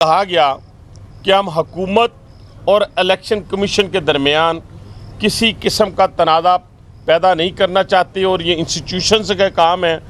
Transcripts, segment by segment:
कहा गया कि हम हुकूमत और इलेक्शन कमीशन के दरमियान किसी किस्म का तनाज़ा पैदा नहीं करना चाहते और ये इंस्टीट्यूशंस का काम है।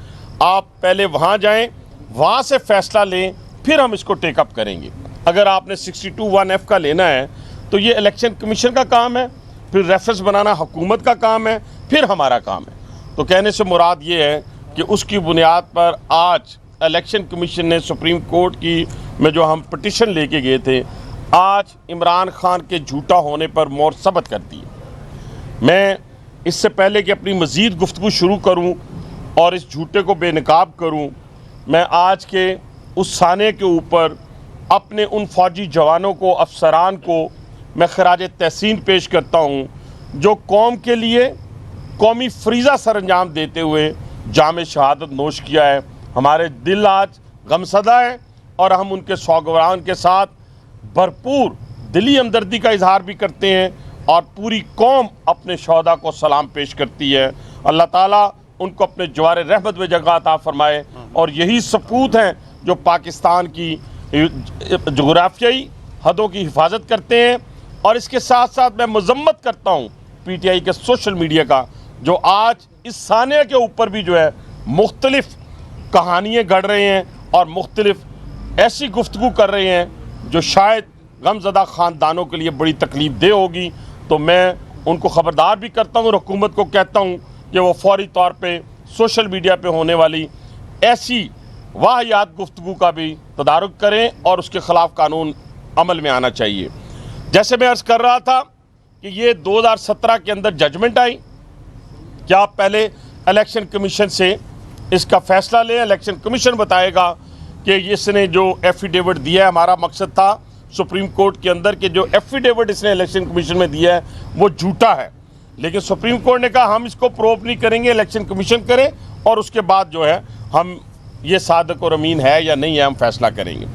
आप पहले वहाँ जाएं, वहाँ से फ़ैसला लें, फिर हम इसको टेकअप करेंगे। अगर आपने 62(1)(f) का लेना है तो ये इलेक्शन कमीशन का काम है, फिर रेफरेंस बनाना हुकूमत का काम है, फिर हमारा काम है। तो कहने से मुराद ये है कि उसकी बुनियाद पर आज इलेक्शन कमीशन ने सुप्रीम कोर्ट की में जो हम पिटिशन लेके गए थे, आज इमरान खान के झूठा होने पर मोहर सबत कर दी है। मैं इससे पहले कि अपनी मज़ीद गुफ्तगू शुरू करूं और इस झूठे को बेनकाब करूं, मैं आज के उस साने के ऊपर अपने उन फ़ौजी जवानों को, अफसरान को मैं खराज तहसीन पेश करता हूं जो कौम के लिए कौमी फरीज़ा सर अंजाम देते हुए जाम शहादत नोश किया है। हमारे दिल आज गमसदा है और हम उनके सौगवारान के साथ भरपूर दिली हमदर्दी का इजहार भी करते हैं और पूरी कौम अपने शहदा को सलाम पेश करती है। अल्लाह ताला उनको अपने जवार रहमत में जगह अता फरमाए और यही सपूत हैं जो पाकिस्तान की जोग्राफियाई हदों की हिफाजत करते हैं। और इसके साथ साथ मैं मजम्मत करता हूँ PTI के सोशल मीडिया का, जो आज इस सानिया के ऊपर भी जो है मुख्तलिफ कहानियाँ गढ़ रहे हैं और मुख्तलिफ ऐसी गुफ्तगू कर रहे हैं जो शायद गमज़दा ख़ानदानों के लिए बड़ी तकलीफ दे होगी। तो मैं उनको ख़बरदार भी करता हूँ और हुकूमत को कहता हूँ कि वो फौरी तौर पे सोशल मीडिया पे होने वाली ऐसी वाहियात गुफ्तगू का भी तदारुक करें और उसके ख़िलाफ़ कानून अमल में आना चाहिए। जैसे मैं अर्ज़ कर रहा था कि ये 2017 के अंदर जजमेंट आई, क्या आप पहले इलेक्शन कमीशन से इसका फ़ैसला लें। इलेक्शन कमीशन बताएगा कि इसने जो एफिडेविट दिया है, हमारा मकसद था सुप्रीम कोर्ट के अंदर कि जो एफिडेविट इसने इलेक्शन कमीशन में दिया है वो झूठा है, लेकिन सुप्रीम कोर्ट ने कहा हम इसको प्रूव नहीं करेंगे, इलेक्शन कमीशन करे और उसके बाद जो है हम ये सादक और अमीन है या नहीं है हम फैसला करेंगे।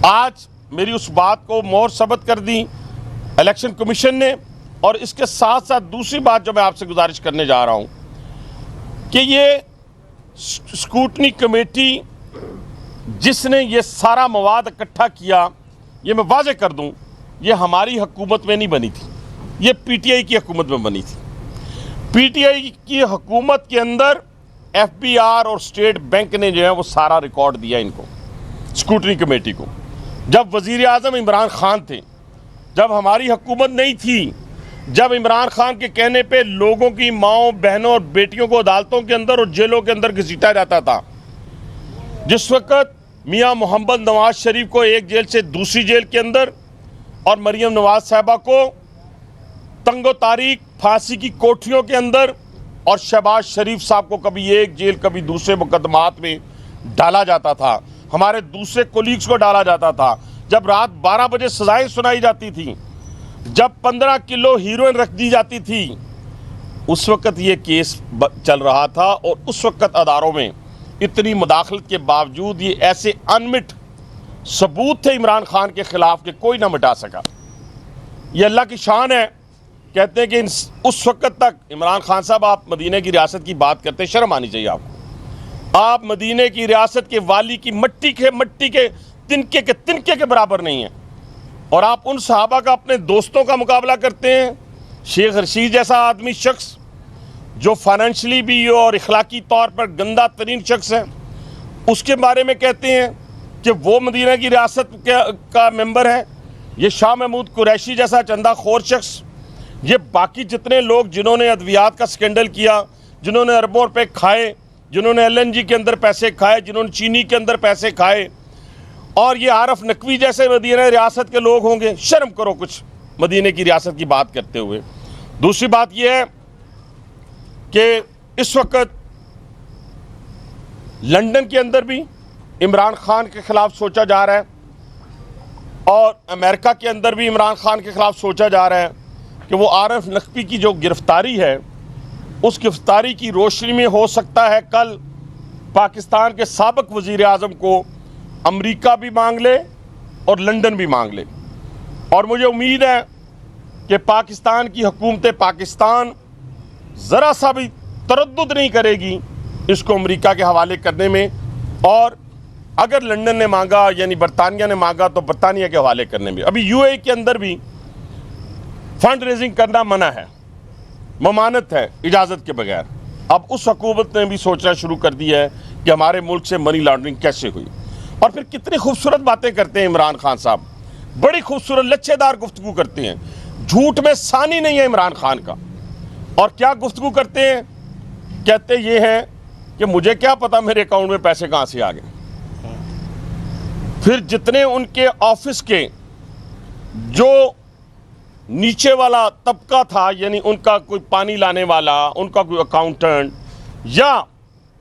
आज मेरी उस बात को मोहर सबत कर दी इलेक्शन कमीशन ने। और इसके साथ साथ दूसरी बात जो मैं आपसे गुजारिश करने जा रहा हूँ कि ये स्क्रूटनी कमेटी जिसने ये सारा मवाद इकट्ठा किया, ये मैं वाज़ेह कर दूं, ये हमारी हुकूमत में नहीं बनी थी, ये PTI की हुकूमत में बनी थी। PTI की हुकूमत के अंदर FBR और स्टेट बैंक ने जो है वो सारा रिकॉर्ड दिया इनको, स्क्रूटनी कमेटी को। जब वज़ीर आज़म इमरान खान थे, जब हमारी हुकूमत नहीं थी, जब इमरान खान के कहने पे लोगों की माओं, बहनों और बेटियों को अदालतों के अंदर और जेलों के अंदर घसीटा जाता था, जिस वक़्त मियां मोहम्मद नवाज शरीफ को एक जेल से दूसरी जेल के अंदर और मरियम नवाज साहबा को तंगो तारीख फांसी की कोठरियों के अंदर और शहबाज शरीफ साहब को कभी एक जेल कभी दूसरे मुकदमात में डाला जाता था, हमारे दूसरे कोलीग्स को डाला जाता था, जब रात 12 बजे सजाएं सुनाई जाती थी, जब 15 किलो हीरोइन रख दी जाती थी, उस वक़्त ये केस चल रहा था और उस वक़्त अदारों में इतनी मुदाखलत के बावजूद ये ऐसे अनमिट सबूत थे इमरान खान के ख़िलाफ़ कि कोई ना मिटा सका। ये अल्लाह की शान है। कहते हैं कि उस वक़्त तक इमरान खान साहब, आप मदीने की रियासत की बात करते हैं, शर्म आनी चाहिए आपको। आप मदीने की रियासत के वाली की मट्टी के तिनके के बराबर नहीं हैं और आप उन सहाबा का, अपने दोस्तों का मुकाबला करते हैं। शेख रशीद जैसा आदमी, शख्स जो फाइनेंशली भी और इखलाकी तौर पर गंदा तरीन शख्स है, उसके बारे में कहते हैं कि वो मदीना की रियासत का मेंबर है। ये शाह महमूद कुरैशी जैसा चंदा खोर शख्स, ये बाकी जितने लोग जिन्होंने अद्वियात का स्कैंडल किया, जिन्होंने अरबों रुपए खाए, जिन्होंने LNG के अंदर पैसे खाए, जिन्होंने चीनी के अंदर पैसे खाए, और ये आरफ नकवी जैसे मदीना रियासत के लोग होंगे। शर्म करो कुछ मदीने की रियासत की बात करते हुए। दूसरी बात यह है कि इस वक्त लंदन के अंदर भी इमरान खान के ख़िलाफ़ सोचा जा रहा है और अमेरिका के अंदर भी इमरान खान के ख़िलाफ़ सोचा जा रहा है कि वो आरफ नकवी की जो गिरफ़्तारी है, उस गिरफ़्तारी की रोशनी में हो सकता है कल पाकिस्तान के साबिक़ वज़ीर आज़म को अमेरिका भी मांग ले और लंदन भी मांग ले। और मुझे उम्मीद है कि पाकिस्तान की हुकूमत पाकिस्तान ज़रा सा भी तरद्दुद नहीं करेगी इसको अमेरिका के हवाले करने में और अगर लंदन ने मांगा यानी बरतानिया ने मांगा तो बरतानिया के हवाले करने में। अभी यूएई के अंदर भी फंड रेजिंग करना मना है, ममानत है इजाज़त के बगैर। अब उस हुकूमत ने भी सोचना शुरू कर दिया है कि हमारे मुल्क से मनी लॉन्ड्रिंग कैसे हुई। और फिर कितनी खूबसूरत बातें करते हैं इमरान खान साहब, बड़ी खूबसूरत लच्छेदार गुफ्तगू करते हैं, झूठ में सानी नहीं है इमरान खान का। और क्या गुफ्तगू करते हैं, कहते ये हैं कि मुझे क्या पता मेरे अकाउंट में पैसे कहाँ से आ गए। फिर जितने उनके ऑफिस के जो नीचे वाला तबका था, यानी उनका कोई पानी लाने वाला, उनका कोई अकाउंटेंट या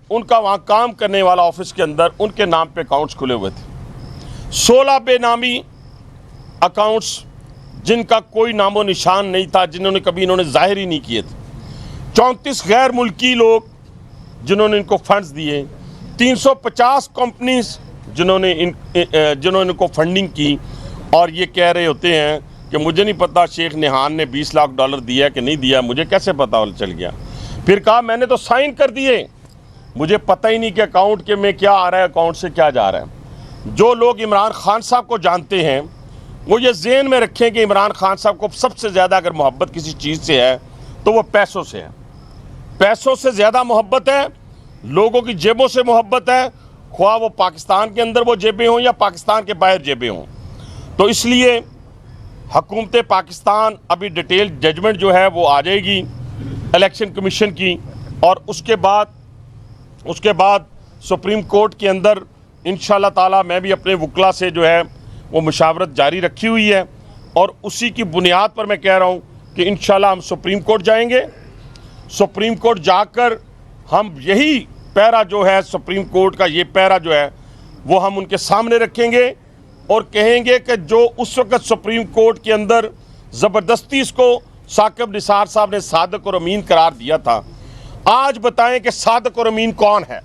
उनका वहाँ काम करने वाला ऑफिस के अंदर, उनके नाम पे अकाउंट्स खुले हुए थे। 16 बेनामी अकाउंट्स जिनका कोई नामो निशान नहीं था, जिन्होंने कभी इन्होंने जाहिर ही नहीं किए थे। 34 गैर मुल्की लोग जिन्होंने इनको फंड्स दिए, 350 कंपनीज जिन्होंने इनको फंडिंग की। और ये कह रहे होते हैं कि मुझे नहीं पता शेख निहान ने $20 लाख दिया कि नहीं दिया, मुझे कैसे पता चल गया। फिर कहा मैंने तो साइन कर दिए, मुझे पता ही नहीं कि अकाउंट के में क्या आ रहा है, अकाउंट से क्या जा रहा है। जो लोग इमरान खान साहब को जानते हैं वो ये ज़हन में रखें कि इमरान खान साहब को सबसे ज़्यादा अगर मोहब्बत किसी चीज़ से है तो वो पैसों से है। पैसों से ज़्यादा मोहब्बत है, लोगों की जेबों से मोहब्बत है, ख्वाह वो पाकिस्तान के अंदर वो जेबें हों या पाकिस्तान के बाहर जेबें हों। तो इसलिए हुकूमत पाकिस्तान अभी डिटेल जजमेंट जो है वो आ जाएगी इलेक्शन कमीशन की, और उसके बाद सुप्रीम कोर्ट के अंदर इंशाल्लाह ताला मैं भी अपने वकला से जो है वो मुशावरत जारी रखी हुई है। और उसी की बुनियाद पर मैं कह रहा हूँ कि इंशाल्लाह हम सुप्रीम कोर्ट जाएंगे। सुप्रीम कोर्ट जाकर हम यही पैरा जो है सुप्रीम कोर्ट का, ये पैरा जो है वो हम उनके सामने रखेंगे और कहेंगे कि जो उस वक़्त सुप्रीम कोर्ट के अंदर ज़बरदस्ती इसको साकिब निसार साहब ने सादिक और अमीन करार दिया था, आज बताएं कि सादिक और अमीन कौन है।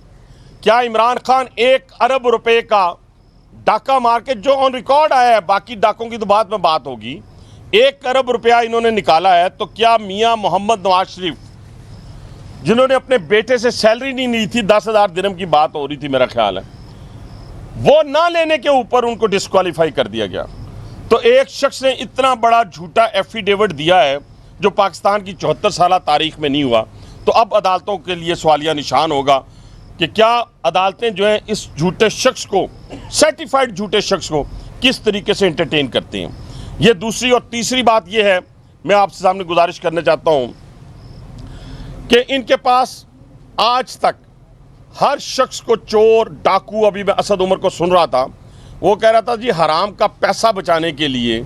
क्या इमरान खान 1 अरब रुपए का डाका मार के, जो ऑन रिकॉर्ड आया है, बाकी डाकों की तो बाद में बात होगी, 1 अरब रुपया इन्होंने निकाला है, तो क्या मियां मोहम्मद नवाज शरीफ जिन्होंने अपने बेटे से सैलरी नहीं ली थी, 10,000 दिरहम की बात हो रही थी मेरा ख्याल है, वो ना लेने के ऊपर उनको डिस्क्वालीफाई कर दिया गया। तो एक शख्स ने इतना बड़ा झूठा एफिडेविट दिया है जो पाकिस्तान की 74 साल तारीख में नहीं हुआ। तो अब अदालतों के लिए सवालिया निशान होगा कि क्या अदालतें जो हैं इस झूठे शख्स को, सर्टिफाइड झूठे शख्स को किस तरीके से एंटरटेन करते हैं। ये दूसरी और तीसरी बात ये है, मैं आपसे सामने गुजारिश करना चाहता हूँ कि इनके पास आज तक हर शख्स को चोर, डाकू, अभी मैं असद उमर को सुन रहा था, वो कह रहा था जी हराम का पैसा बचाने के लिए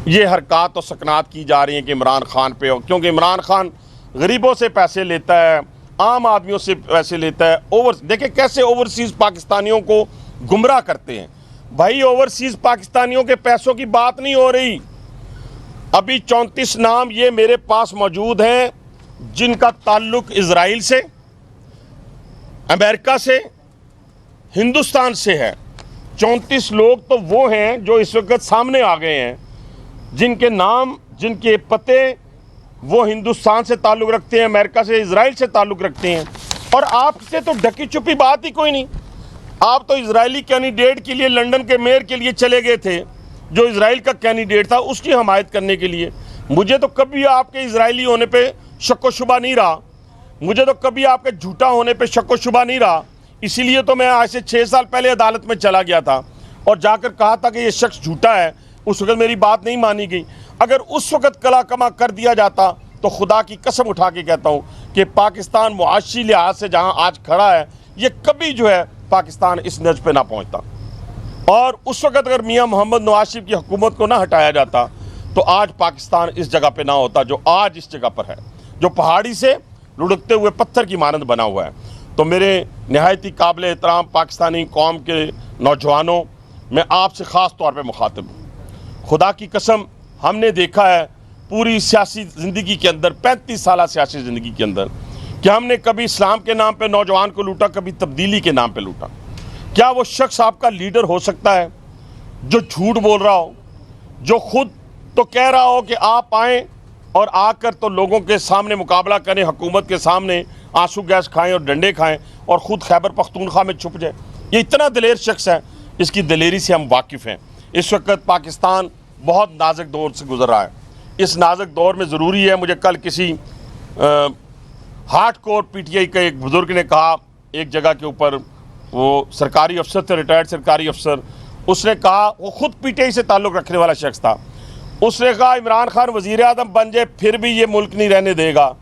ये हरकत और सकनात की जा रही हैं कि इमरान खान पे, क्योंकि इमरान खान गरीबों से पैसे लेता है, आम आदमियों से पैसे लेता है। देखिए कैसे ओवरसीज़ पाकिस्तानियों को गुमराह करते हैं। भाई ओवरसीज़ पाकिस्तानियों के पैसों की बात नहीं हो रही। अभी 34 नाम ये मेरे पास मौजूद हैं जिनका ताल्लुक इजराइल से, अमेरिका से, हिंदुस्तान से है। 34 लोग तो वो हैं जो इस वक्त सामने आ गए हैं, जिनके नाम, जिनके पते वो हिंदुस्तान से ताल्लुक़ रखते हैं, अमेरिका से, इजराइल से ताल्लुक़ रखते हैं। और आपसे तो ढकी छुपी बात ही कोई नहीं। आप तो इजरायली कैंडिडेट के लिए, लंदन के मेयर के लिए चले गए थे, जो इजराइल का कैंडिडेट था उसकी हमायत करने के लिए। मुझे तो कभी आपके इजरायली होने पे शक व शुबा नहीं रहा, मुझे तो कभी आपके झूठा होने पे शक व शुबा नहीं रहा। इसीलिए तो मैं आज से 6 साल पहले अदालत में चला गया था और जाकर कहा था कि ये शख्स झूठा है। उस वक्त मेरी बात नहीं मानी गई। अगर उस वक्त कला कमा कर दिया जाता तो खुदा की कसम उठा के कहता हूँ कि पाकिस्तान मुआशी लिहाज से जहाँ आज खड़ा है, ये कभी जो है पाकिस्तान इस नज पे ना पहुँचता। और उस वक्त अगर मियाँ मोहम्मद नवाज शरीफ की हुकूमत को ना हटाया जाता तो आज पाकिस्तान इस जगह पे ना होता जो आज इस जगह पर है, जो पहाड़ी से लुढ़कते हुए पत्थर की मानंद बना हुआ है। तो मेरे नहायती काबिल एहतराम पाकिस्तानी कौम के नौजवानों, मैं आपसे ख़ास तौर पे मुखातिब हूँ। खुदा की कसम हमने देखा है पूरी सियासी ज़िंदगी के अंदर, 35 साल सियासी ज़िंदगी के अंदर, कि हमने कभी इस्लाम के नाम पे नौजवान को लूटा, कभी तब्दीली के नाम पे लूटा। क्या वो शख्स आपका लीडर हो सकता है जो झूठ बोल रहा हो, जो खुद तो कह रहा हो कि आप आएँ और आकर तो लोगों के सामने मुकाबला करें, हुकूमत के सामने आंसू गैस खाएं और डंडे खाएं, और ख़ुद खैबर पख्तूनख्वा में छुप जाए? ये इतना दिलेर शख्स है, इसकी दिलेरी से हम वाकिफ़ हैं। इस वक्त पाकिस्तान बहुत नाजुक दौर से गुजर रहा है। इस नाजुक दौर में ज़रूरी है, मुझे कल किसी हार्ड कोर PTI के एक बुज़ुर्ग ने कहा एक जगह के ऊपर, वो सरकारी अफसर थे, रिटायर्ड सरकारी अफसर, उसने कहा, वो ख़ुद PTI से ताल्लुक़ रखने वाला शख्स था, उसने कहा इमरान खान वज़ीर आज़म बन जाए फिर भी ये मुल्क नहीं रहने देगा,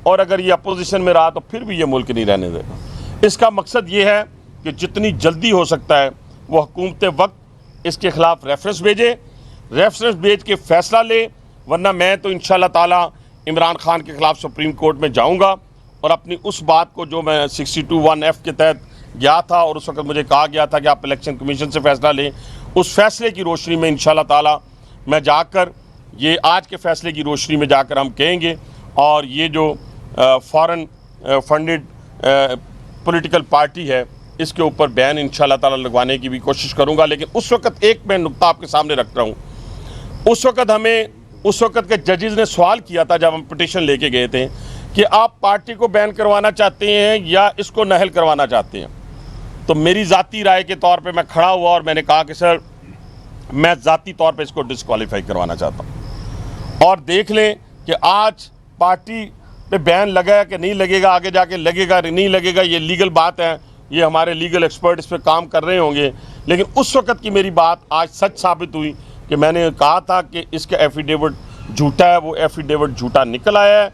और अगर ये अपोजिशन में रहा तो फिर भी ये मुल्क नहीं रहने देगा। इसका मकसद ये है कि जितनी जल्दी हो सकता है वो हुकूमत वक्त इसके ख़िलाफ़ रेफरेंस भेजे, रेफरेंस भेज के फ़ैसला ले, वरना मैं तो इंशाअल्लाह ताला इमरान खान के ख़िलाफ़ सुप्रीम कोर्ट में जाऊँगा और अपनी उस बात को जो मैं 62(1)(f) के तहत गया था और उस वक्त मुझे कहा गया था कि आप इलेक्शन कमीशन से फ़ैसला लें, उस फ़ैसले की रोशनी में इंशाअल्लाह ताला मैं जाकर, ये आज के फ़ैसले की रोशनी में जाकर हम कहेंगे, और ये जो फॉरेन फंडेड पॉलिटिकल पार्टी है इसके ऊपर बैन इंशाअल्लाह ताला लगवाने की भी कोशिश करूंगा। लेकिन उस वक्त एक मैं नुक्ता आपके सामने रख रहा हूँ, उस वक्त के जजेस ने सवाल किया था जब हम पिटीशन लेके गए थे कि आप पार्टी को बैन करवाना चाहते हैं या इसको नहल करवाना चाहते हैं। तो मेरी ज़ाती राय के तौर पे मैं खड़ा हुआ और मैंने कहा कि सर मैं ज़ाती तौर पे इसको डिस्क्वालीफाई करवाना चाहता हूँ, और देख लें कि आज पार्टी पे बैन लगा कि नहीं लगेगा, आगे जाके लगेगा नहीं लगेगा, ये लीगल बात है, ये हमारे लीगल एक्सपर्ट इस पर काम कर रहे होंगे। लेकिन उस वक्त की मेरी बात आज सच साबित हुई कि मैंने कहा था कि इसका एफिडेविट झूठा है, वो एफिडेविट झूठा निकल आया है।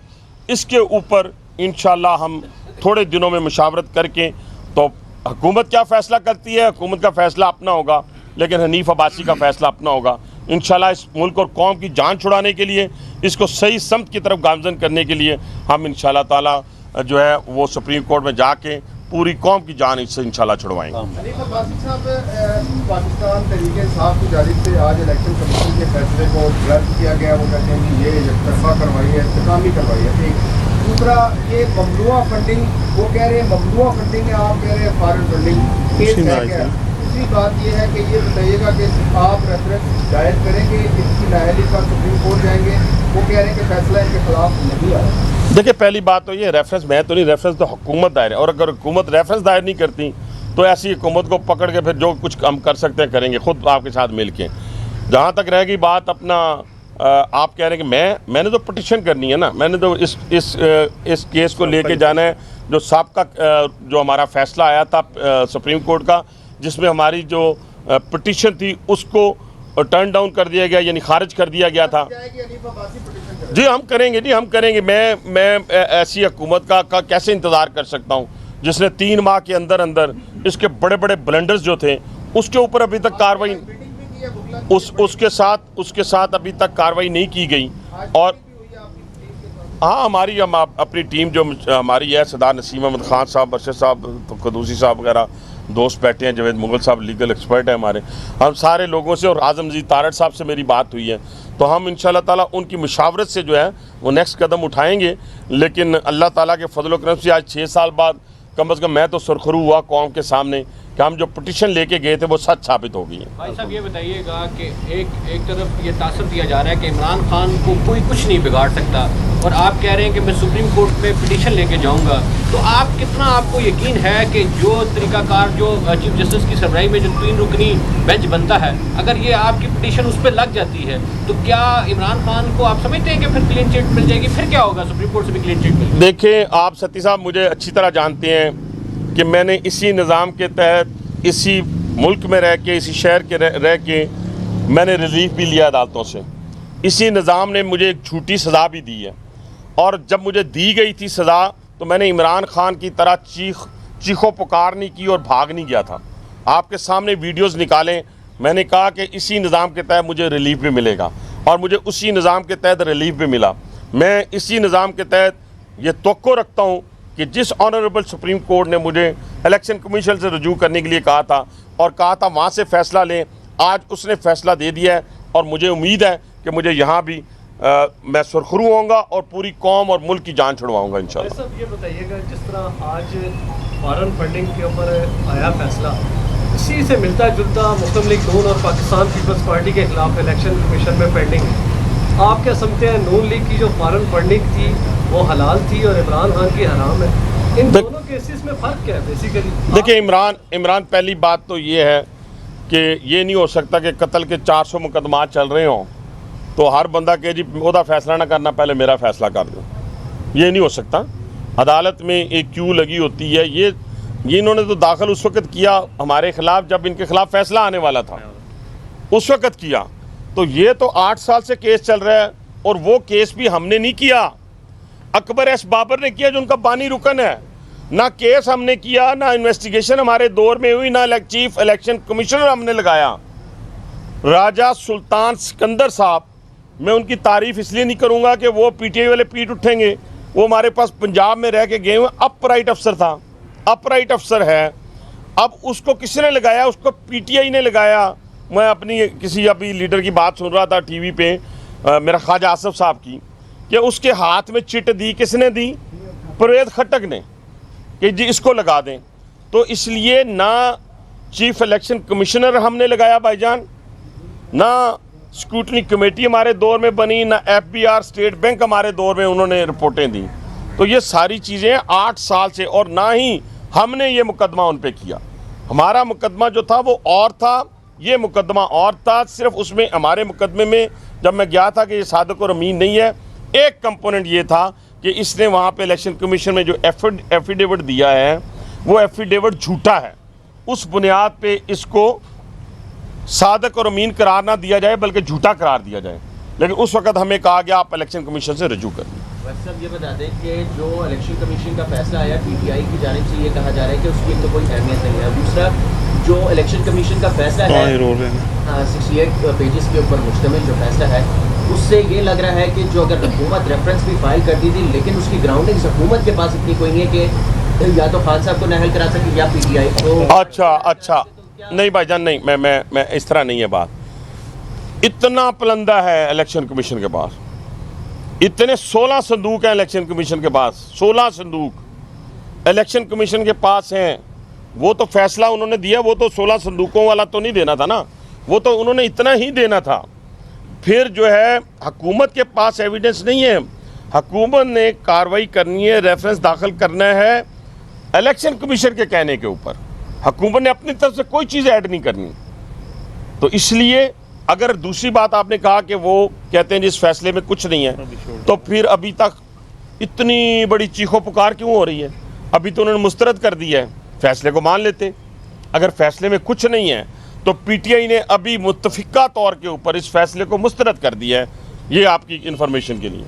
इसके ऊपर इंशाअल्लाह हम थोड़े दिनों में मुशावरत करके, तो हुकूमत क्या फ़ैसला करती है, हुकूमत का फ़ैसला अपना होगा, लेकिन हनीफ अब्बासी का फ़ैसला अपना होगा। इंशाअल्लाह इस मुल्क और कौम की जान छुड़ाने के लिए, इसको सही समत की तरफ गामजन करने के लिए हम इंशाअल्लाह ताला जो है वो सुप्रीम कोर्ट में जाके पूरी कौम की जान इससे इंशाअल्लाह छुड़वाएंगे। हनीफ अब्बासी साहब, पाकिस्तान तहरीक इंसाफ की जानिब से आज इलेक्शन कमीशन के फैसले को रद्द किया गया। वो कहते हैं कि ये एकतरफा करवाई है, इंतकामी करवाई है। एक दूसरा, ये ममनुआ फंडिंग, वो कह रहे हैं ममनुआ फंडिंग है, आप कह रहे हैं फॉरेन फंडिंग, केस है क्या? दूसरी बात ये है कि ये बताइएगा कि आप रेफरेंस दायर करेंगे, इसकी नाअहली पर सुप्रीम कोर्ट जाएंगे, वो कह रहे हैं कि फैसला इनके खिलाफ नहीं आया। देखिए, पहली बात तो ये रेफरेंस मैं तो नहीं, रेफरेंस तो हुकूमत दायर है, और अगर हुकूमत रेफरेंस दायर नहीं करती तो ऐसी हुकूमत को पकड़ के फिर जो कुछ हम कर सकते हैं करेंगे खुद आपके साथ मिल के। जहाँ तक रहेगी बात अपना, आप कह रहे हैं कि मैंने तो पटिशन करनी है ना, मैंने तो इस केस को लेके जाना है। जो साबका जो हमारा फैसला आया था सुप्रीम कोर्ट का, जिसमें हमारी जो पटिशन थी उसको टर्न डाउन कर दिया गया, यानी खारिज कर दिया गया था। जी हम करेंगे, जी हम करेंगे। मैं ऐसी हुकूमत का कैसे इंतज़ार कर सकता हूँ जिसने 3 माह के अंदर अंदर इसके बड़े बड़े ब्लंडर्स जो थे उसके ऊपर अभी तक कार्रवाई, उसके साथ अभी तक कार्रवाई नहीं की गई। और हाँ, हमारी अपनी टीम जो हमारी है, सरदार नसीम अहमद खान साहब, बरशद साहब, कदूसी साहब वगैरह दोस्त बैठे हैं, जवेद मुगल साहब लीगल एक्सपर्ट है हमारे, हम सारे लोगों से, और आज़म नज़ीर तारड़ साहब से मेरी बात हुई है, तो हम इंशाअल्लाह ताला उनकी मुशावरत से जो है वो नेक्स्ट कदम उठाएंगे। लेकिन अल्लाह ताला के फजल करम से आज 6 साल बाद कम से कम मैं तो सुरखरू हुआ कौम के सामने कि हम जो पिटीशन लेके गए थे वो सच साबित हो गई है। भाई साहब, ये बताइएगा कि एक तरफ ये तासर दिया जा रहा है कि इमरान खान को कोई कुछ नहीं बिगाड़ सकता, और आप कह रहे हैं कि मैं सुप्रीम कोर्ट में पिटीशन लेके जाऊंगा, तो आप कितना आपको यकीन है कि जो तरीकाकार जो चीफ जस्टिस की सरबराही में जो 3 रुकनी बेंच बनता है, अगर ये आपकी पिटीशन उस पर लग जाती है तो क्या इमरान खान को आप समझते हैं कि फिर क्लीन चिट मिल जाएगी? फिर क्या होगा, सुप्रीम कोर्ट से भी क्लीन चिट मिल? देखिए, आप सत्ती साहब मुझे अच्छी तरह जानते हैं कि मैंने इसी निज़ाम के तहत, इसी मुल्क में रह के, इसी शहर के रह के मैंने रिलीफ भी लिया अदालतों से। इसी निज़ाम ने मुझे एक झूठी सज़ा भी दी है, और जब मुझे दी गई थी सज़ा तो मैंने इमरान खान की तरह चीखो पुकार नहीं की और भाग नहीं गया था। आपके सामने वीडियोज़ निकालें, मैंने कहा कि इसी निज़ाम के तहत मुझे रिलीफ भी मिलेगा, और मुझे उसी निज़ाम के तहत रिलीफ भी मिला। मैं इसी निज़ाम के तहत ये तवक्को रखता हूँ कि जिस ऑनरेबल सुप्रीम कोर्ट ने मुझे इलेक्शन कमीशन से रजू करने के लिए कहा था और कहा था वहाँ से फ़ैसला लें, आज उसने फ़ैसला दे दिया है, और मुझे उम्मीद है कि मुझे यहाँ भी मैं सुरखरू होऊंगा और पूरी कौम और मुल्क की जान छुड़वाऊंगा इंशाल्लाह। सब ये बताइएगा, जिस तरह आज फॉरेन फंडिंग के ऊपर आया फैसला, इसी से मिलता जुलता मुस्लिम लीग नून और पाकिस्तान पीपल्स पार्टी के खिलाफ इलेक्शन कमीशन में पेंडिंग है। आप क्या समझते हैं, नून लीग की जो फॉरेन फंडिंग थी वो हलाल थी और इमरान खान की हराम है? इन देख- दोनों केसेस में फ़र्क क्या है बेसिकली? देखिए इमरान पहली बात तो ये है कि ये नहीं हो सकता कि कत्ल के 400 मुकदमा चल रहे हों तो हर बंदा कहे जी ओदा फैसला ना करना, पहले मेरा फैसला कर दो। ये नहीं हो सकता। अदालत में एक क्यू लगी होती है। ये इन्होंने तो दाखिल उस वक्त किया हमारे खिलाफ जब इनके खिलाफ फैसला आने वाला था, उस वक्त किया। तो ये तो 8 साल से केस चल रहा है और वो केस भी हमने नहीं किया, अकबर एस बाबर ने किया जो उनका बानी रुकन है। ना केस हमने किया, ना इन्वेस्टिगेशन हमारे दौर में हुई, ना चीफ इलेक्शन कमिश्नर हमने लगाया। राजा सुल्तान सिकंदर साहब, मैं उनकी तारीफ इसलिए नहीं करूंगा कि वो पीटीआई वाले पीट उठेंगे, वो हमारे पास पंजाब में रह के गए हुए अपराइट अफसर था, अपराइट अफसर है। अब उसको किसने लगाया? उसको पीटीआई ने लगाया। मैं अपनी किसी अभी लीडर की बात सुन रहा था टीवी पे, मेरा ख्वाजा आसिफ साहब की, कि उसके हाथ में चिट दी, किसने दी? परवेज खट्टक ने, कि जी इसको लगा दें। तो इसलिए ना चीफ इलेक्शन कमिश्नर हमने लगाया भाईजान, ना स्क्रूटनी कमेटी हमारे दौर में बनी, ना एफबीआर स्टेट बैंक हमारे दौर में उन्होंने रिपोर्टें दी। तो ये सारी चीज़ें 8 साल से, और ना ही हमने ये मुकदमा उन पे किया। हमारा मुकदमा जो था वो और था, ये मुकदमा और था। सिर्फ उसमें हमारे मुकदमे में जब मैं गया था कि ये सादिक और अमीन नहीं है, एक कंपोनेंट ये था कि इसने वहाँ पे इलेक्शन कमीशन में जो एफिडेविट दिया है वो एफिडेविट झूठा है। उस बुनियाद पे इसको सादिक और अमीन करार ना दिया जाए बल्कि झूठा करार दिया जाए। लेकिन उस वक्त हमें कहा गया आप इलेक्शन कमीशन से रजू करिए। वैसे साहब ये बता दें कि जो इलेक्शन कमीशन का फैसला आया पीटीआई की जानिब से ये कहा जा रहा है कि उसकी तो कोई अहमियत नहीं है। दूसरा जो इलेक्शन कमीशन का फैसला है 68 पेजेस के ऊपर मुश्तमिल जो फैसला है, उससे ये लग रहा है कि जो अगर हुकूमत रेफरेंस भी फाइल कर दी थी लेकिन उसकी ग्राउंडिंग हुकूमत के पास इतनी कोई नहीं है कि या तो खान साहब को नाअहल करा सके या पीटीआई को। अच्छा नहीं भाईजान, नहीं, मैं इस तरह नहीं है बात। इतना पलंदा है इलेक्शन कमीशन के पास, इतने 16 संदूक हैं इलेक्शन कमीशन के पास, 16 संदूक इलेक्शन कमीशन के पास हैं। वो तो फैसला उन्होंने दिया, वो तो 16 संदूकों वाला तो नहीं देना था ना, वो तो उन्होंने इतना ही देना था। फिर जो है हुकूमत के पास एविडेंस नहीं है, हुकूमत ने कार्रवाई करनी है, रेफरेंस दाखिल करना है इलेक्शन कमीशन के कहने के ऊपर। हुकूमत ने अपनी तरफ से कोई चीज़ ऐड नहीं करनी। तो इसलिए अगर दूसरी बात आपने कहा कि वो कहते हैं जिस फैसले में कुछ नहीं है, तो फिर अभी तक इतनी बड़ी चीखो पुकार क्यों हो रही है? अभी तो उन्होंने मुस्तरद कर दिया है, फैसले को मान लेते। अगर फैसले में कुछ नहीं है तो पीटीआई ने अभी मुत्तफिका तौर के ऊपर इस फैसले को मुस्तरद कर दिया है। ये आपकी इंफॉर्मेशन के लिए।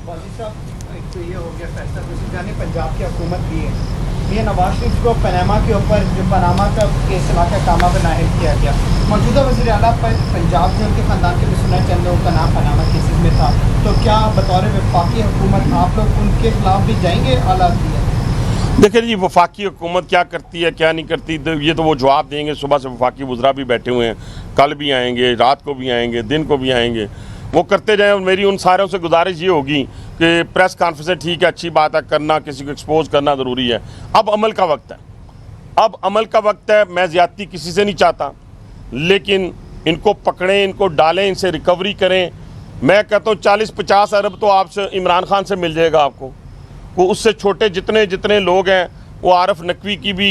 वाजिद साहब, एक तो ये हो गया फैसला दूसरी जाने पंजाब की हुकूमत भी है, मियां नवाज शरीफ को पनामा के ऊपर जो पनामा का केस चला के कामा पर नाहिल किया गया। मौजूदा वज़ीर आला पंजाब के उनके ख़ानदान के भी सुना चंद लोगों का नाम पनामा केसेस में था, तो क्या बतौर वफाकी हुकूमत आप लोग उनके खिलाफ भी जाएंगे? हालात भी है। देखिए जी, वफाकी हुकूमत क्या करती है क्या नहीं करती, ये तो वो जवाब देंगे। सुबह से वफाकी वज़रा भी बैठे हुए हैं, कल भी आएंगे, रात को भी आएंगे, दिन को भी आएंगे, वो करते जाएं। मेरी उन सारों से गुजारिश ये होगी कि प्रेस कॉन्फ्रेंस ठीक है, अच्छी बात है, करना, किसी को एक्सपोज करना ज़रूरी है। अब अमल का वक्त है, अब अमल का वक्त है। मैं ज़्यादती किसी से नहीं चाहता, लेकिन इनको पकड़ें, इनको डालें, इनसे रिकवरी करें। मैं कहता हूँ 40-50 अरब तो आपसे इमरान खान से मिल जाएगा आपको। वो उससे छोटे जितने लोग हैं, वो आरफ नकवी की भी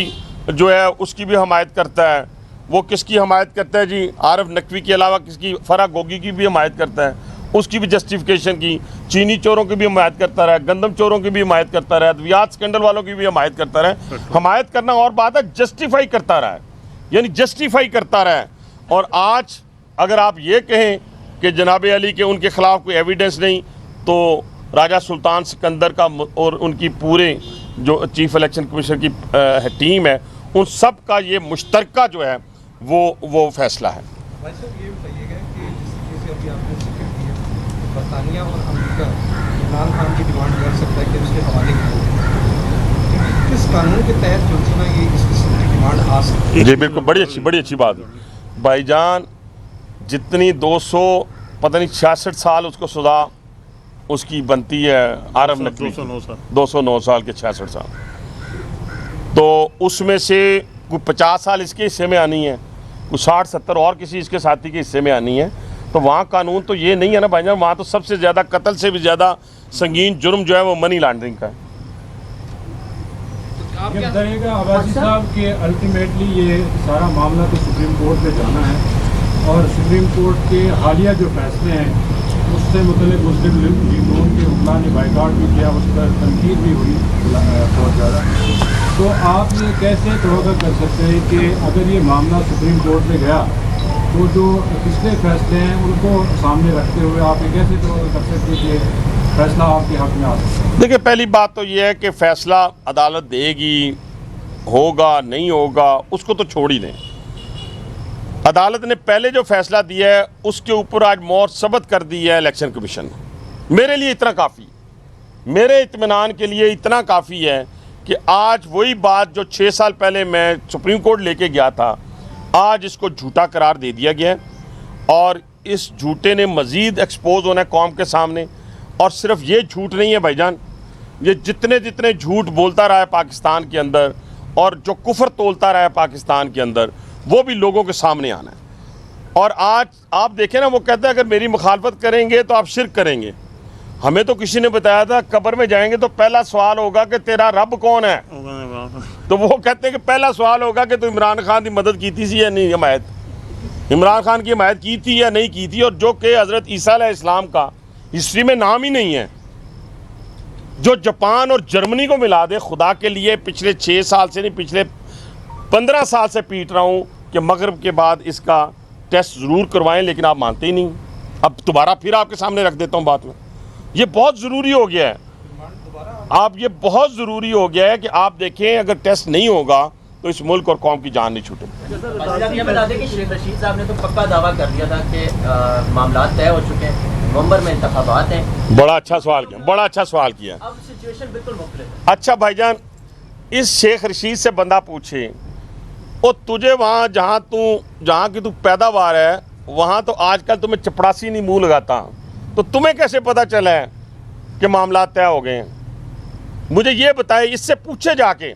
जो है उसकी भी हमायत करता है। वो किसकी हमायत करता है जी? आरफ नकवी के अलावा किसकी? फराह गोगी की भी हमायत करता है, उसकी भी जस्टिफिकेशन की। चीनी चोरों की भी हमायत करता रहा, गंदम चोरों की भी हमायत करता रहा, अद्वियात स्कैंडल वालों की भी हमायत करता रहा। हमायत करना और बात है, जस्टिफाई करता रहा है, यानी जस्टिफाई करता रहा है। और आज अगर आप ये कहें कि जनाब अली के उनके ख़िलाफ़ कोई एविडेंस नहीं, तो राजा सुल्तान सिकंदर का और उनकी पूरे जो चीफ इलेक्शन कमीशन की टीम है, उन सब का ये मुश्तरका जो है वो फैसला है। भाई साहब, ये बताइएगा कि जिस तरीके से अभी आपने जिक्र किया, बरतानिया और अमेरिका इमरान खान की डिमांड कर सकता है कि उसके हवाले किया, किस कानून के तहत जो है ना ये इस किस्म की डिमांड आ सकती है? जी बिल्कुल, बड़ी अच्छी बात है भाईजान। जितनी 266 साल उसको सज़ा उसकी बनती है आरफ नकवी, 209 साल के 66 साल, तो उसमें से कोई 50 साल इसके हिस्से में आनी है, कुछ 60-70 और किसी इसके साथी के हिस्से में आनी है। तो वहाँ कानून तो ये नहीं है ना भाईजान, वहाँ तो सबसे ज़्यादा कत्ल से भी ज़्यादा संगीन जुर्म जो है वो मनी लॉन्ड्रिंग का है। आप ये क्या बताइएगा अब्बासी साहब के अल्टीमेटली ये सारा मामला तो सुप्रीम कोर्ट पे जाना है और सुप्रीम कोर्ट के हालिया जो फैसले हैं उससे मुतल्लिक मुस्लिम लीग नून के उमला ने बाइकआउट भी किया, उस पर तनकीद भी हुई बहुत ज़्यादा। तो आप ये कैसे तवक्को कर सकते हैं कि अगर ये मामला सुप्रीम कोर्ट में गया तो जो पिछले फैसले हैं उनको सामने रखते हुए आप ये कैसे तवक्को कर सकते हैं कि फैसला आपके हक में आ सकता है? देखिए, पहली बात तो ये है कि फैसला अदालत देगी, होगा नहीं होगा उसको तो छोड़ ही दें। अदालत ने पहले जो फैसला दिया है उसके ऊपर आज मोहर सबत कर दी है इलेक्शन कमीशन ने। मेरे लिए इतना काफ़ी, मेरे इत्मीनान के लिए इतना काफ़ी है कि आज वही बात जो 6 साल पहले मैं सुप्रीम कोर्ट लेके गया था, आज इसको झूठा करार दे दिया गया है और इस झूठे ने मज़ीद एक्सपोज होना है कौम के सामने। और सिर्फ ये झूठ नहीं है भाईजान, ये जितने जितने झूठ बोलता रहा है पाकिस्तान के अंदर और जो कुफर तोलता रहा है पाकिस्तान के अंदर, वो भी लोगों के सामने आना है। और आज आप देखें ना, वो कहते हैं अगर मेरी मुखालफत करेंगे तो आप शिरक करेंगे। हमें तो किसी ने बताया था कब्र में जाएंगे तो पहला सवाल होगा कि तेरा रब कौन है। तो वो कहते हैं कि पहला सवाल होगा कि तू इमरान खान की मदद की थी या नहीं, हिमायत इमरान खान की हिमायत की थी या नहीं की थी। और जो कि हज़रत ईसा अलैहिस्सलाम का हिस्ट्री में नाम ही नहीं है, जो जापान और जर्मनी को मिला दे। खुदा के लिए पिछले 6 साल से नहीं, पिछले 15 साल से पीट रहा हूँ कि मगरिब के बाद इसका टेस्ट ज़रूर करवाएं, लेकिन आप मानते ही नहीं। अब दोबारा फिर आपके सामने रख देता हूँ बात में। ये बहुत ज़रूरी हो गया है, ये बहुत ज़रूरी हो गया है कि आप देखें अगर टेस्ट नहीं होगा तो इस मुल्क और कौम की जान नहीं छूटेगी। ये बता दें कि शेख रशीद साहब ने तो पक्का दावा कर दिया था कि मामला तय हो चुके हैं, नवंबर में इंतखाबात हैं। बड़ा अच्छा सवाल किया, बड़ा अच्छा सवाल किया। अब सिचुएशन बिल्कुल मुख्तलिफ है। अच्छा भाईजान, इस शेख रशीद से बंदा पूछे और तुझे वहाँ जहाँ की तू पैदावार है वहाँ तो आजकल तुम्हें चपड़ासी नहीं मुंह लगाता, तो तुम्हें कैसे पता चला है कि मामला तय हो गए हैं? मुझे ये बताए, इससे पूछे जाके,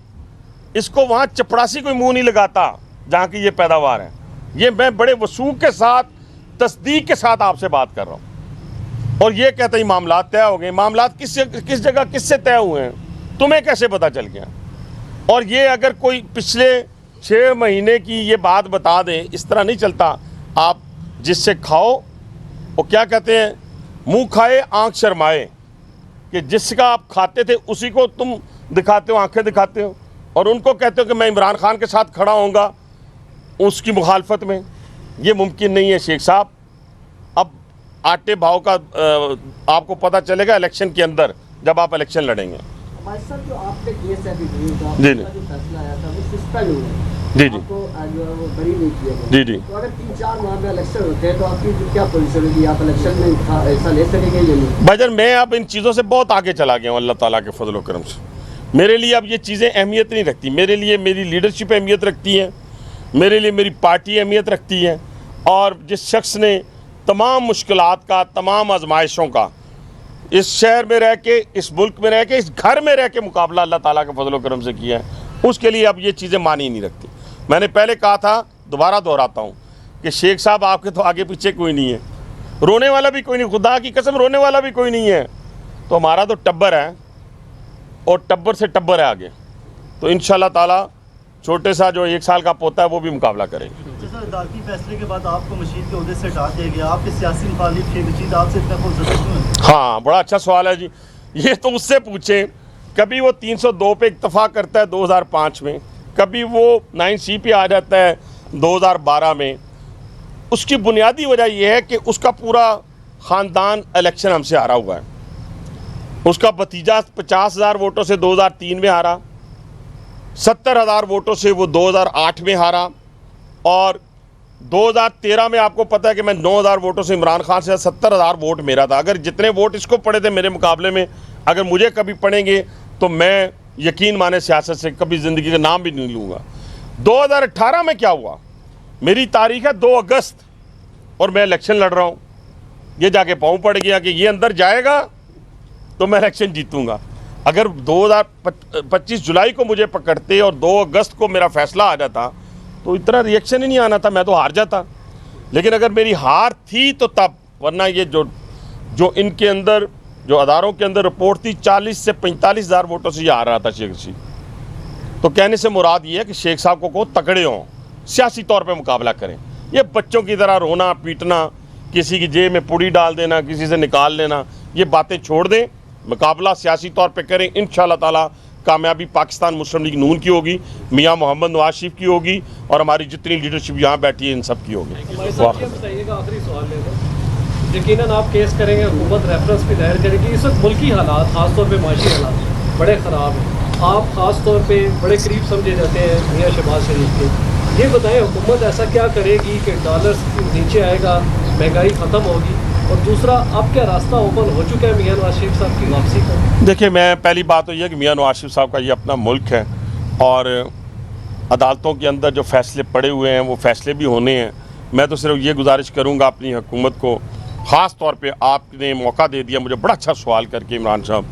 इसको वहाँ चपड़ासी कोई मुंह नहीं लगाता जहाँ की ये पैदावार है। ये मैं बड़े वसूख के साथ, तस्दीक के साथ आपसे बात कर रहा हूँ। और ये कहते हैं मामला तय हो गए। मामला किस जगह किससे तय हुए हैं, तुम्हें कैसे पता चल गया? और ये अगर कोई पिछले 6 महीने की ये बात बता दें, इस तरह नहीं चलता। आप जिससे खाओ, वो क्या कहते हैं, मुंह खाए आंख शर्माए, कि जिसका आप खाते थे उसी को तुम दिखाते हो, आंखें दिखाते हो, और उनको कहते हो कि मैं इमरान खान के साथ खड़ा होऊंगा उसकी मुखालफत में। ये मुमकिन नहीं है शेख साहब। अब आटे भाव का आपको पता चलेगा इलेक्शन के अंदर, जब आप इलेक्शन लड़ेंगे। हमारे साथ जो आपके केस है का जी जो फैसला आया था वो सस्पेंड हो गया, जी आपको जो है वो बरी नहीं किया गया। जी जी। तो अगर 3-4 माह में इलेक्शन होते हैं तो आपकी क्या पोजीशन होगी? आप इलेक्शन में हिस्सा ले सकेंगे या नहीं? भाईजान, मैं अब इन चीज़ों से बहुत आगे चला गया हूँ अल्लाह ताला के फजल व करम से। मेरे लिए अब ये चीज़ें अहमियत नहीं रखती। मेरे लिए मेरी लीडरशिप अहमियत रखती है, मेरे लिए मेरी पार्टी अहमियत रखती है। और जिस शख्स ने तमाम मुश्किलात का, तमाम आजमाइशों का इस शहर में रह के, इस मुल्क में रह के, इस घर में रह के मुकाबला अल्लाह ताला के फजल व करम से किया है, उसके लिए अब ये चीज़ें मानी नहीं रखती। मैंने पहले कहा था, दोबारा दोहराता हूँ कि शेख साहब आपके तो आगे पीछे कोई नहीं है, रोने वाला भी कोई नहीं, खुदा की कसम रोने वाला भी कोई नहीं है। तो हमारा तो टब्बर है और टब्बर से टब्बर है आगे। तो इंशाल्लाह ताला छोटे सा जो 1 साल का पोता है वो भी मुकाबला करेंगे। सर, अदालती फैसले के बाद आपको मशीद के ओहदे से हटा दिया गया, आपके सियासी मुखालिफ शेख रशीद आपसे इतना पुरज़्ज़त क्यों है? हाँ, बड़ा अच्छा सवाल है जी। ये तो उससे पूछें, कभी वो 302 पे इत्तफा करता है 2005 में, कभी वो 9C पे आ जाता है 2012 में। उसकी बुनियादी वजह यह है कि उसका पूरा ख़ानदान इलेक्शन हमसे हारा हुआ है। उसका भतीजा 50,000 वोटों से 2003 में हारा, 70,000 वोटों से वो 2008 में हारा, और 2013 में आपको पता है कि मैं 9,000 वोटों से इमरान खान से, 70,000 वोट मेरा था। अगर जितने वोट इसको पड़े थे मेरे मुकाबले में, अगर मुझे कभी पड़ेंगे तो मैं यकीन माने सियासत से कभी ज़िंदगी का नाम भी नहीं लूँगा। 2018 में क्या हुआ, मेरी तारीख है 2 अगस्त और मैं इलेक्शन लड़ रहा हूँ। ये जाके पाँव पड़ गया कि ये अंदर जाएगा तो मैं इलेक्शन जीतूँगा। अगर 2025 जुलाई को मुझे पकड़ते और 2 अगस्त को मेरा फ़ैसला आ जाता तो इतना रिएक्शन ही नहीं आना था, मैं तो हार जाता। लेकिन अगर मेरी हार थी तो तब, वरना ये जो इनके अंदर, जो अदारों के अंदर रिपोर्ट थी, 40 से 45,000 वोटों से ये हार रहा था शेख रशीद। तो कहने से मुराद ये है कि शेख साहब को तकड़े हों, सियासी तौर पे मुकाबला करें। ये बच्चों की तरह रोना पीटना, किसी की जेब में पुड़ी डाल देना, किसी से निकाल लेना, ये बातें छोड़ दें, मुकाबला सियासी तौर पे करें। इंशाअल्लाह ताला कामयाबी पाकिस्तान मुस्लिम लीग नून की होगी, मियाँ मोहम्मद नवाज शरीफ की होगी और हमारी जितनी लीडरशिप यहाँ बैठी है इन सब की होगी। बताइएगा आखिरी सवाल लेकर, यकीनन आप केस करेंगे, हुकूमत रेफरेंस भी दायर करेगी। इस वक्त मुल्की हालात, खासतौर पर माशी हालात बड़े ख़राब हैं। आप ख़ास तौर पे बड़े करीब समझे जाते हैं मियाँ शहबाज शरीफ के। ये बताएं हुकूमत ऐसा क्या करेगी कि डॉलर नीचे आएगा, महंगाई ख़त्म होगी, और दूसरा अब क्या रास्ता ओपन हो चुका है मियाँ नवाज शरीफ साहब की वापसी का? देखिए, मैं पहली बात तो ये है कि मियाँ नवाज शरीफ साहब का ये अपना मुल्क है और अदालतों के अंदर जो फैसले पड़े हुए हैं वो फैसले भी होने हैं। मैं तो सिर्फ ये गुजारिश करूँगा अपनी हुकूमत को, ख़ास तौर पे आपने मौका दे दिया मुझे बड़ा अच्छा सवाल करके इमरान साहब,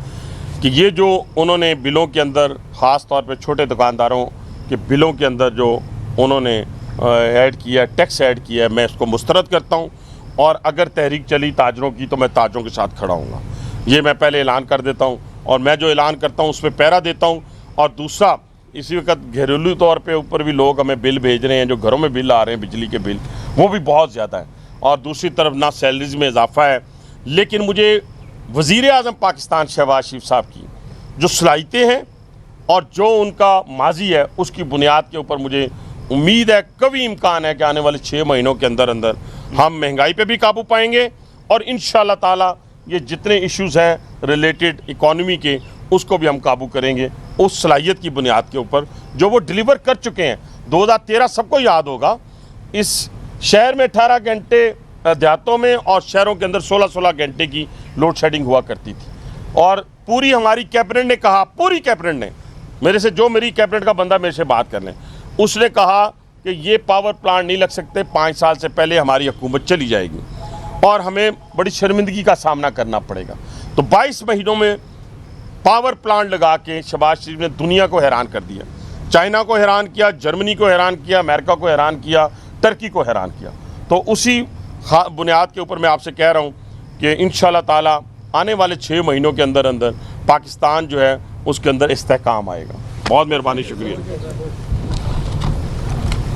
कि ये जो उन्होंने बिलों के अंदर ख़ास तौर पे छोटे दुकानदारों के बिलों के अंदर जो उन्होंने ऐड किया, टैक्स ऐड किया है, मैं इसको मुस्तरद करता हूँ। और अगर तहरीक चली ताजरों की तो मैं ताजरों के साथ खड़ा हूँगा, ये मैं पहले ऐलान कर देता हूँ। और मैं जो ऐलान करता हूँ उस पर पैरा देता हूँ। और दूसरा, इसी वक्त घरेलू तौर पे ऊपर भी लोग हमें बिल भेज रहे हैं, जो घरों में बिल आ रहे हैं बिजली के बिल, वो भी बहुत ज़्यादा है। और दूसरी तरफ ना सैलरीज में इजाफा है। लेकिन मुझे वज़ीर आज़म पाकिस्तान शहबाज शरीफ साहब की जो सलाहियतें हैं और जो उनका माजी है, उसकी बुनियाद के ऊपर मुझे उम्मीद है, कभी इम्कान है कि आने वाले 6 महीनों के अंदर अंदर हम महंगाई पे भी काबू पाएंगे और इंशाअल्लाह ताला ये जितने इश्यूज़ हैं रिलेटेड इकॉनमी के, उसको भी हम काबू करेंगे उस सलाहियत की बुनियाद के ऊपर जो वो डिलीवर कर चुके हैं। 2013 सबको याद होगा, इस शहर में 18 घंटे, देहातों में और शहरों के अंदर 16-16 घंटे की लोड शेडिंग हुआ करती थी। और पूरी हमारी कैबिनेट ने कहा, पूरी कैबिनेट ने, मेरे से जो मेरी कैबिनेट का बंदा मेरे से बात कर लें, उसने कहा कि ये पावर प्लांट नहीं लग सकते, 5 साल से पहले हमारी हुकूमत चली जाएगी और हमें बड़ी शर्मिंदगी का सामना करना पड़ेगा। तो 22 महीनों में पावर प्लांट लगा के शहबाज शरीफ ने दुनिया को हैरान कर दिया, चाइना को हैरान किया, जर्मनी को हैरान किया, अमेरिका को हैरान किया, टर्की को हैरान किया। तो उसी बुनियाद के ऊपर मैं आपसे कह रहा हूँ कि इंशाअल्लाह ताला आने वाले 6 महीनों के अंदर अंदर पाकिस्तान जो है उसके अंदर इस्तेहकाम आएगा। बहुत मेहरबानी, शुक्रिया।